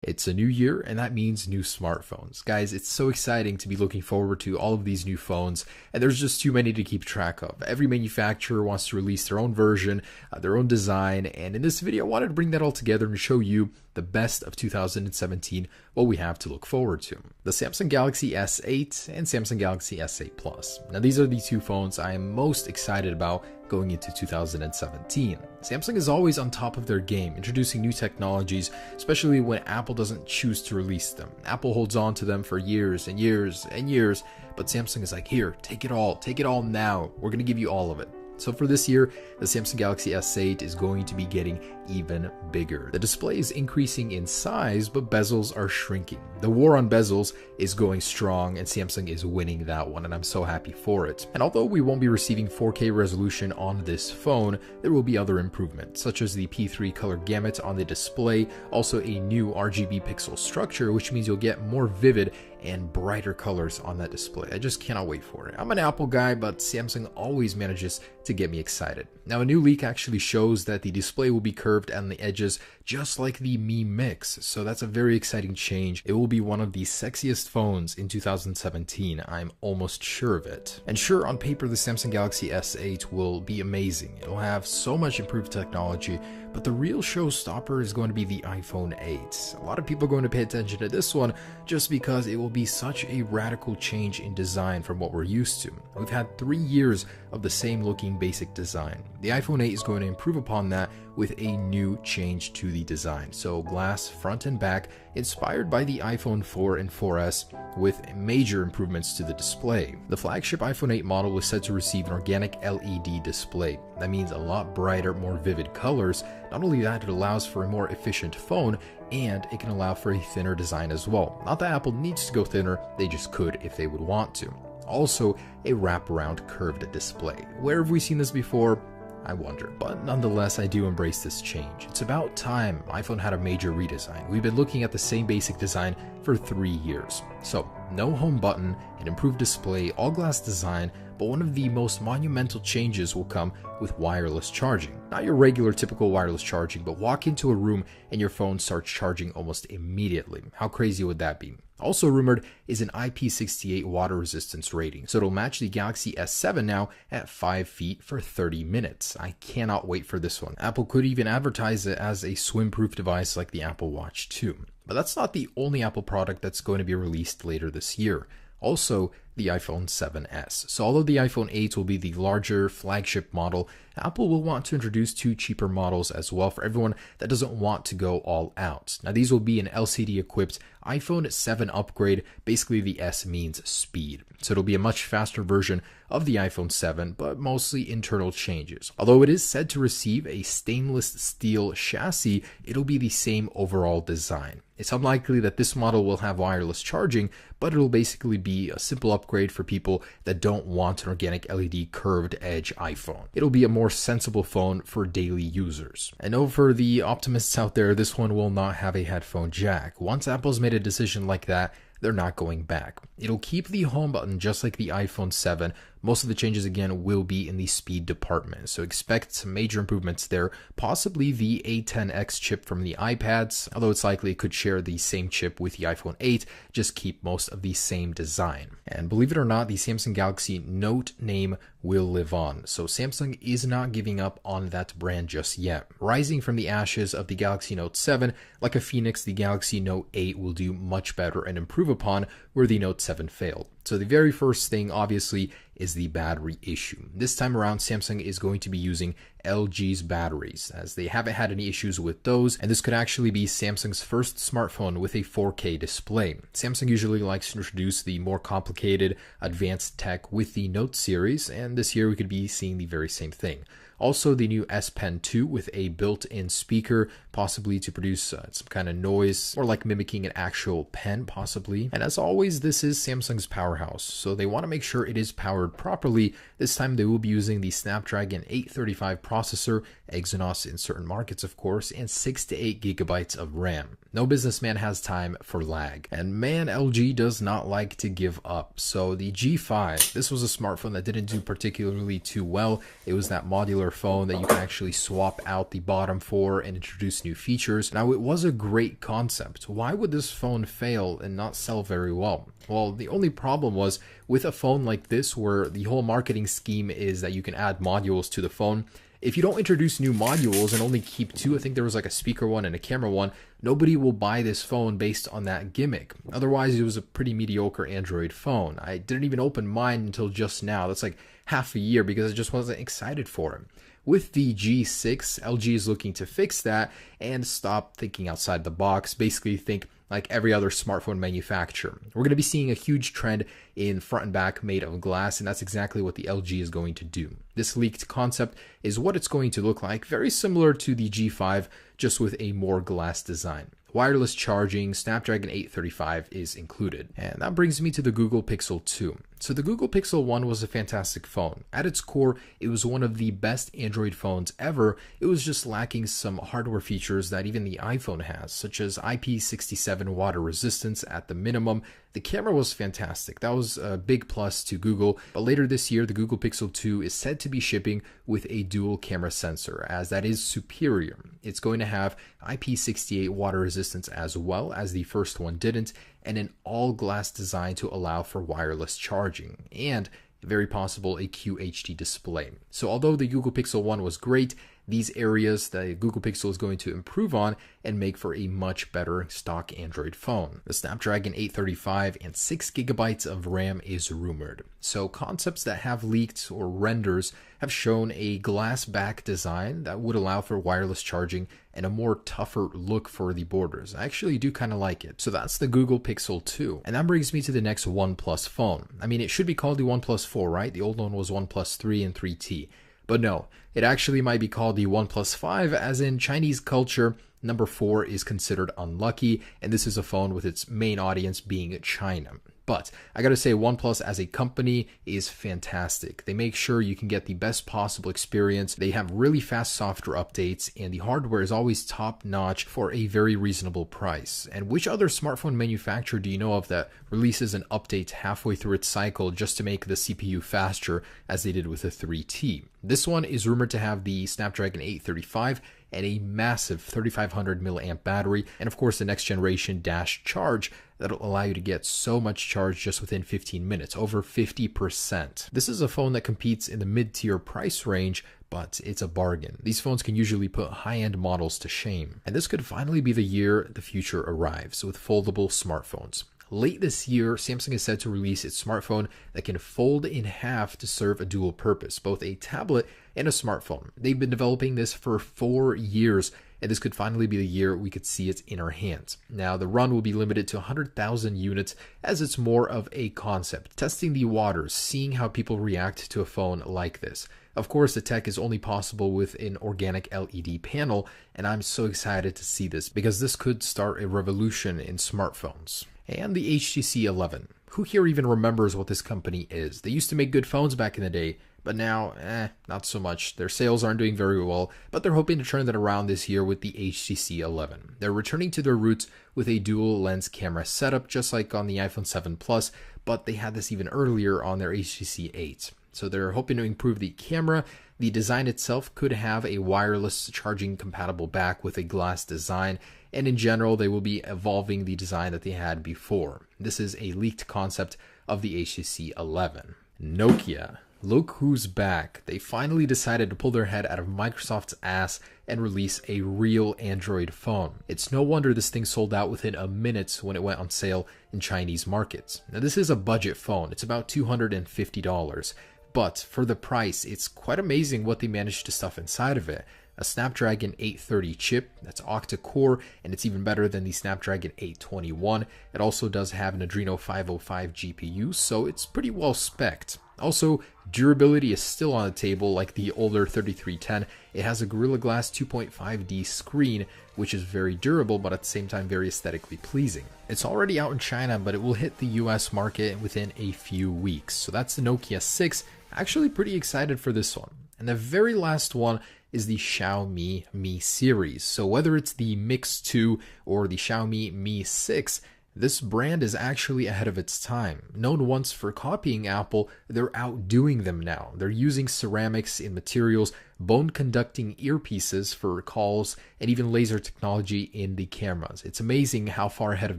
It's a new year, and that means new smartphones. Guys, it's so exciting to be looking forward to all of these new phones, and there's just too many to keep track of. Every manufacturer wants to release their own version, their own design, and in this video I wanted to bring that all together and show you the best of 2017, what we have to look forward to. The Samsung Galaxy S8 and Samsung Galaxy S8 Plus. Now these are the two phones I am most excited about going into 2017. Samsung is always on top of their game, introducing new technologies, especially when Apple doesn't choose to release them. Apple holds on to them for years and years and years, but Samsung is like, here, take it all now. We're gonna give you all of it. So for this year, the Samsung Galaxy S8 is going to be getting even bigger. The display is increasing in size, but bezels are shrinking. The war on bezels is going strong, and Samsung is winning that one, and I'm so happy for it. And although we won't be receiving 4K resolution on this phone, there will be other improvements, such as the P3 color gamut on the display, also a new RGB pixel structure, which means you'll get more vivid and brighter colors on that display. I just cannot wait for it. I'm an Apple guy, but Samsung always manages to get me excited. Now, a new leak actually shows that the display will be curved on the edges, just like the Mi Mix, so that's a very exciting change. It will be one of the sexiest phones in 2017, I'm almost sure of it. And sure, on paper, the Samsung Galaxy S8 will be amazing. It'll have so much improved technology, but the real showstopper is going to be the iPhone 8. A lot of people are going to pay attention to this one just because it will be such a radical change in design from what we're used to. We've had 3 years of the same looking basic design. The iPhone 8 is going to improve upon that with a new change to the design. So glass front and back, inspired by the iPhone 4 and 4S, with major improvements to the display. The flagship iPhone 8 model was said to receive an organic LED display. That means a lot brighter, more vivid colors. Not only that, it allows for a more efficient phone, and it can allow for a thinner design as well. Not that Apple needs to go thinner, they just could if they would want to. Also, a wraparound curved display. Where have we seen this before? I wonder. But nonetheless, I do embrace this change. It's about time iPhone had a major redesign. We've been looking at the same basic design for 3 years. So, no home button, an improved display, all glass design, but one of the most monumental changes will come with wireless charging. Not your regular typical wireless charging, but walk into a room and your phone starts charging almost immediately. How crazy would that be? Also rumored is an IP68 water resistance rating, so it'll match the Galaxy S7 now at 5 feet for 30 minutes. I cannot wait for this one. Apple could even advertise it as a swim-proof device like the Apple Watch 2. But that's not the only Apple product that's going to be released later this year. Also, the iPhone 7s. So although the iPhone 8 will be the larger flagship model, Apple will want to introduce 2 cheaper models as well for everyone that doesn't want to go all out. Now these will be an LCD equipped iPhone 7 upgrade. Basically the S means speed. So it'll be a much faster version of the iPhone 7, but mostly internal changes. Although it is said to receive a stainless steel chassis, it'll be the same overall design. It's unlikely that this model will have wireless charging, but it'll basically be a simple upgrade for people that don't want an organic LED curved edge iPhone. It'll be a more sensible phone for daily users. And over the optimists out there, this one will not have a headphone jack. Once Apple's made a decision like that, they're not going back. It'll keep the home button just like the iPhone 7. Most of the changes again will be in the speed department, so expect some major improvements there, possibly the A10X chip from the iPads, although it's likely it could share the same chip with the iPhone 8, just keep most of the same design. And believe it or not, the Samsung Galaxy Note name will live on, so Samsung is not giving up on that brand just yet. Rising from the ashes of the Galaxy Note 7, like a phoenix, the Galaxy Note 8 will do much better and improve upon where the Note 7 failed. So the very first thing, obviously, is the battery issue. This time around, Samsung is going to be using LG's batteries, as they haven't had any issues with those, and this could actually be Samsung's first smartphone with a 4K display. Samsung usually likes to introduce the more complicated, advanced tech with the Note series, and this year we could be seeing the very same thing. Also, the new S Pen 2 with a built-in speaker, possibly to produce some kind of noise, or like mimicking an actual pen, possibly. And as always, this is Samsung's powerhouse, so they want to make sure it is powered properly. This time they will be using the Snapdragon 835 processor, Exynos in certain markets of course, and 6 to 8 gigabytes of RAM. No businessman has time for lag. And man, LG does not like to give up. So the G5, this was a smartphone that didn't do particularly too well. It was that modular phone that you can actually swap out the bottom for and introduce new features. Now, it was a great concept. Why would this phone fail and not sell very well? Well, the only problem was with a phone like this, where the whole marketing scheme is that you can add modules to the phone. If you don't introduce new modules and only keep two, I think there was like a speaker one and a camera one, nobody will buy this phone based on that gimmick. Otherwise, it was a pretty mediocre Android phone. I didn't even open mine until just now. That's like half a year because I just wasn't excited for it. With the G6, LG is looking to fix that and stop thinking outside the box. Basically think like every other smartphone manufacturer. We're going to be seeing a huge trend in front and back made of glass, and that's exactly what the LG is going to do. This leaked concept is what it's going to look like, very similar to the G5, just with a more glass design. Wireless charging, Snapdragon 835 is included. And that brings me to the Google Pixel 2. So the Google Pixel 1 was a fantastic phone. At its core, it was one of the best Android phones ever. It was just lacking some hardware features that even the iPhone has, such as IP67 water resistance at the minimum. The camera was fantastic. That was a big plus to Google. But later this year, the Google Pixel 2 is said to be shipping with a dual camera sensor, as that is superior. It's going to have IP68 water resistance as well, as the first one didn't, and an all-glass design to allow for wireless charging, and very possible a QHD display. So although the Google Pixel 1 was great, these areas the Google Pixel is going to improve on and make for a much better stock Android phone. The Snapdragon 835 and 6GB of RAM is rumored. So concepts that have leaked or renders have shown a glass back design that would allow for wireless charging and a more tougher look for the borders. I actually do kind of like it. So that's the Google Pixel 2. And that brings me to the next OnePlus phone. I mean, it should be called the OnePlus 4, right? The old one was OnePlus 3 and 3T. But no, it actually might be called the OnePlus 5, as in Chinese culture, number 4 is considered unlucky, and this is a phone with its main audience being China. But I gotta say, OnePlus as a company is fantastic. They make sure you can get the best possible experience. They have really fast software updates, and the hardware is always top notch for a very reasonable price. And which other smartphone manufacturer do you know of that releases an update halfway through its cycle just to make the CPU faster, as they did with the 3T? This one is rumored to have the Snapdragon 835 and a massive 3500 milliamp battery, and of course the next generation dash charge that'll allow you to get so much charge just within 15 minutes, over 50%. This is a phone that competes in the mid-tier price range, but it's a bargain. These phones can usually put high-end models to shame. And this could finally be the year the future arrives with foldable smartphones. Late this year, Samsung is set to release its smartphone that can fold in half to serve a dual purpose, both a tablet and a smartphone. They've been developing this for 4 years, and this could finally be the year we could see it in our hands. Now, the run will be limited to 100,000 units, as it's more of a concept, testing the waters, seeing how people react to a phone like this. Of course, the tech is only possible with an organic LED panel, and I'm so excited to see this because this could start a revolution in smartphones. And the HTC 11. Who here even remembers what this company is? They used to make good phones back in the day, but now, not so much. Their sales aren't doing very well, but they're hoping to turn that around this year with the HTC 11. They're returning to their roots with a dual lens camera setup, just like on the iPhone 7 Plus, but they had this even earlier on their HTC 8. So they're hoping to improve the camera. The design itself could have a wireless charging compatible back with a glass design, and in general, they will be evolving the design that they had before. This is a leaked concept of the HTC 11. Nokia. Look who's back. They finally decided to pull their head out of Microsoft's ass and release a real Android phone. It's no wonder this thing sold out within a minute when it went on sale in Chinese markets. Now, this is a budget phone. It's about $250. But for the price, it's quite amazing what they managed to stuff inside of it. A Snapdragon 830 chip that's octa-core, and it's even better than the Snapdragon 821. It also does have an Adreno 505 GPU, so it's pretty well spec'd. Also, durability is still on the table like the older 3310. It has a Gorilla Glass 2.5D screen, which is very durable, but at the same time very aesthetically pleasing. It's already out in China, but it will hit the US market within a few weeks. So that's the Nokia 6. Actually pretty excited for this one. And the very last one is the Xiaomi Mi series. So whether it's the Mix 2 or the Xiaomi Mi 6, this brand is actually ahead of its time. Known once for copying Apple, they're outdoing them now. They're using ceramics in materials bone conducting earpieces for calls, and even laser technology in the cameras. It's amazing how far ahead of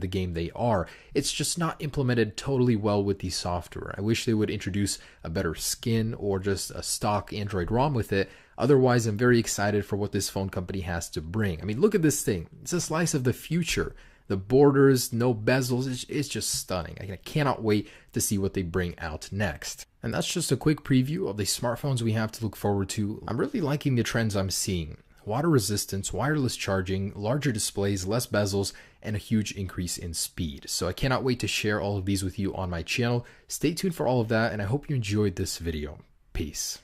the game they are. It's just not implemented totally well with the software. I wish they would introduce a better skin or just a stock Android ROM with it. Otherwise, I'm very excited for what this phone company has to bring. I mean, look at this thing. It's a slice of the future. The borders, no bezels, it's just stunning. I cannot wait to see what they bring out next. And that's just a quick preview of the smartphones we have to look forward to. I'm really liking the trends I'm seeing. Water resistance, wireless charging, larger displays, less bezels, and a huge increase in speed. So I cannot wait to share all of these with you on my channel. Stay tuned for all of that, and I hope you enjoyed this video. Peace.